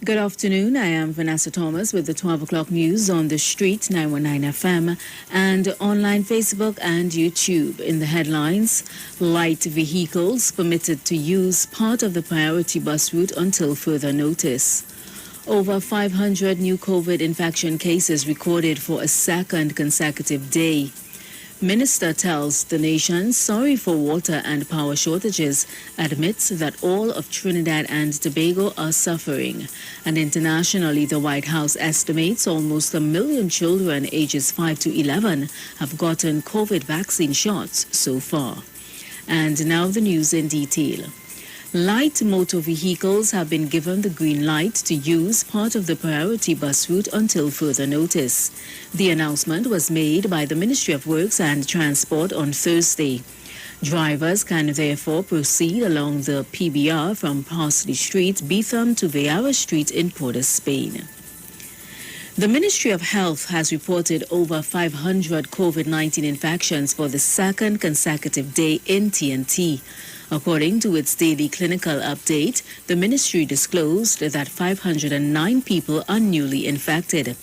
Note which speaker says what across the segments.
Speaker 1: Good afternoon. I am Vanessa Thomas with the 12 o'clock news on the street 919 FM and online Facebook and YouTube. In the headlines, light vehicles permitted to use part of the priority bus route until further notice. Over 500 new COVID infection cases recorded for a second consecutive day. Minister tells the nation sorry for water and power shortages, admits that all of Trinidad and Tobago are suffering. And internationally, the White House estimates almost 1 million children ages 5 to 11 have gotten COVID vaccine shots so far. And now the news in detail. Light motor vehicles have been given the green light to use part of the priority bus route until further notice. The announcement was made by the Ministry of Works and Transport on Thursday. Drivers can therefore proceed along the PBR from Parsley Street, Beetham to Vieira Street in Port of Spain. The Ministry of Health has reported over 500 COVID-19 infections for the second consecutive day in TNT. According to its daily clinical update, the ministry disclosed that 509 people are newly infected.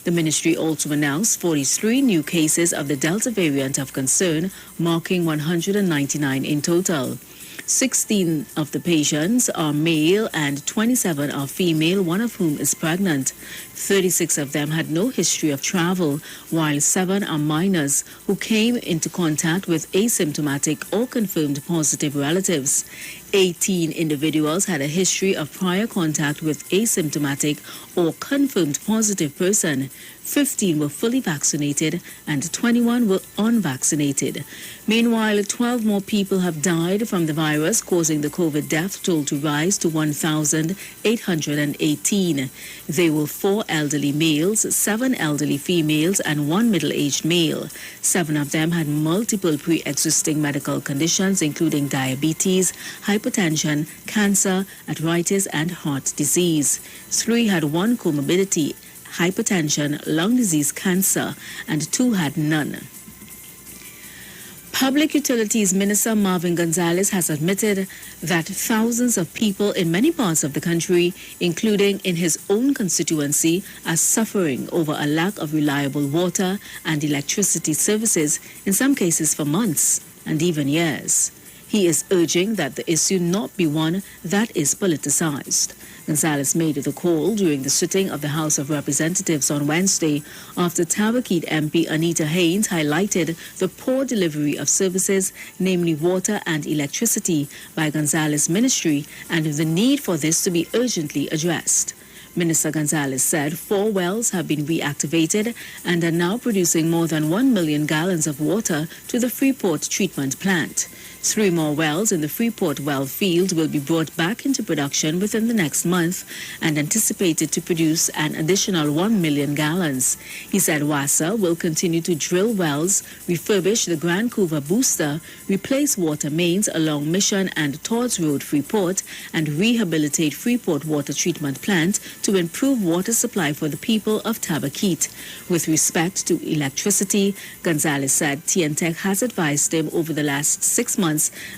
Speaker 1: The ministry also announced 43 new cases of the Delta variant of concern, marking 199 in total. 16 of the patients are male and 27 are female, one of whom is pregnant. 36 of them had no history of travel, while 7 are minors who came into contact with asymptomatic or confirmed positive relatives. 18 individuals had a history of prior contact with asymptomatic or confirmed positive person. 15 were fully vaccinated and 21 were unvaccinated. Meanwhile, 12 more people have died from the virus, causing the COVID death toll to rise to 1,818. They were 4 elderly males, 7 elderly females, and 1 middle-aged male. 7 of them had multiple pre-existing medical conditions, including diabetes, hypertension, cancer, arthritis, and heart disease. 3 had one comorbidity, hypertension, lung disease, cancer, and 2 had none. Public Utilities Minister Marvin Gonzalez has admitted that thousands of people in many parts of the country, including in his own constituency, are suffering over a lack of reliable water and electricity services, in some cases for months and even years. He is urging that the issue not be one that is politicized. Gonzalez made the call during the sitting of the House of Representatives on Wednesday after Tabaquite MP Anita Haynes highlighted the poor delivery of services, namely water and electricity, by Gonzalez's ministry and the need for this to be urgently addressed. Minister Gonzalez said 4 wells have been reactivated and are now producing more than 1 million gallons of water to the Freeport treatment plant. 3 more wells in the Freeport well field will be brought back into production within the next month and anticipated to produce an additional 1 million gallons. He said WASA will continue to drill wells, refurbish the Grand Couva booster, replace water mains along Mission and Todd's Road, Freeport, and rehabilitate Freeport water treatment plant to improve water supply for the people of Tabaquite. With respect to electricity, Gonzalez said TNTEC has advised him over the last 6 months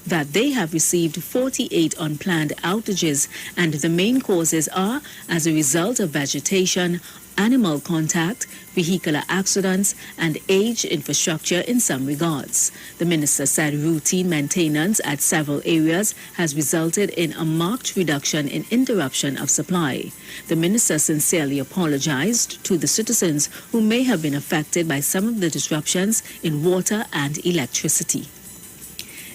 Speaker 1: that they have received 48 unplanned outages, and the main causes are as a result of vegetation, animal contact, vehicular accidents, and aged infrastructure in some regards. The minister said routine maintenance at several areas has resulted in a marked reduction in interruption of supply. The minister sincerely apologized to the citizens who may have been affected by some of the disruptions in water and electricity.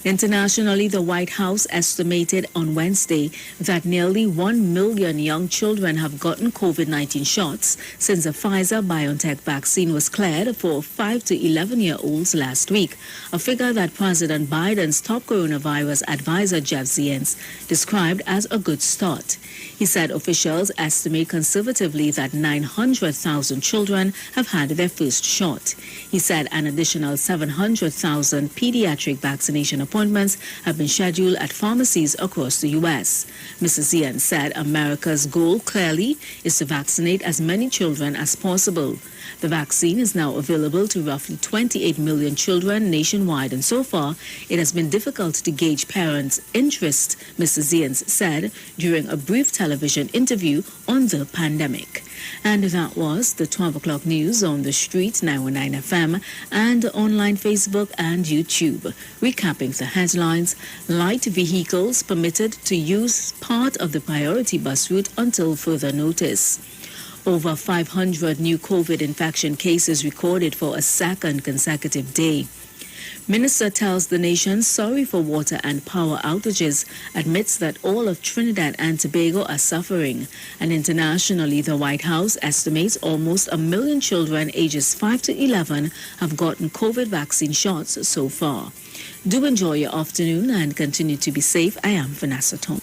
Speaker 1: Internationally, the White House estimated on Wednesday that nearly 1 million young children have gotten COVID-19 shots since the Pfizer-BioNTech vaccine was cleared for 5 to 11-year-olds last week, a figure that President Biden's top coronavirus advisor Jeff Zients described as a good start. He said officials estimate conservatively that 900,000 children have had their first shot. He said an additional 700,000 pediatric vaccination appointments appointments have been scheduled at pharmacies across the U.S. Mrs. Zian said America's goal clearly is to vaccinate as many children as possible. The vaccine is now available to roughly 28 million children nationwide, and so far it has been difficult to gauge parents' interest, Mrs. Zians said during a brief television interview on the pandemic. And that was the 12 o'clock news on the street, 919 FM, and online Facebook and YouTube. Recapping the headlines: light vehicles permitted to use part of the priority bus route until further notice. Over 500 new COVID infection cases recorded for a second consecutive day. Minister tells the nation sorry for water and power outages, admits that all of Trinidad and Tobago are suffering. And internationally, the White House estimates almost 1 million children ages 5 to 11 have gotten COVID vaccine shots so far. Do enjoy your afternoon and continue to be safe. I am Vanessa Tom.